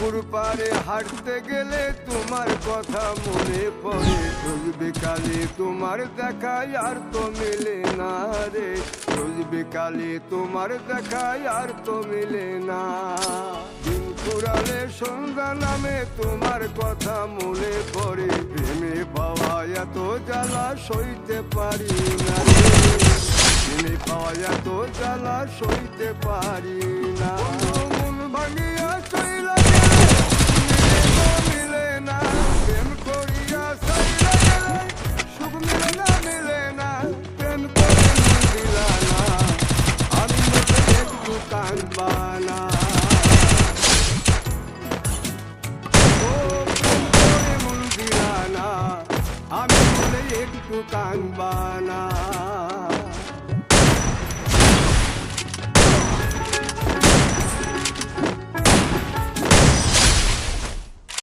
পুকুর পাড়ে হাঁটতে গেলে তোমার কথা মনে পড়ে। রোজ বিকালে তোমার দেখায় আর তো মিলে না রে, রোজ বিকালে তোমার দেখায় আর তো মিলে না। দিন ফুরালে সন্ধ্যা নামে তোমার কথা মনে পড়ে। প্রেমে পাওয়া এত জ্বালা সইতে পারি না রে, প্রেমে পাওয়া এত জ্বালা সইতে পারি না। মন ভাঙিয়া চইলা গেলে মিলে না, প্রেম করিয়া চইলা গেলে সুখ মিলে না, মিলে না। প্রেম করে মন দিলা না, আমি মতো একটু কাঁদবা না। ও প্রেম করে মন দিলা না, আমি বলে একটু কাঁদবা না।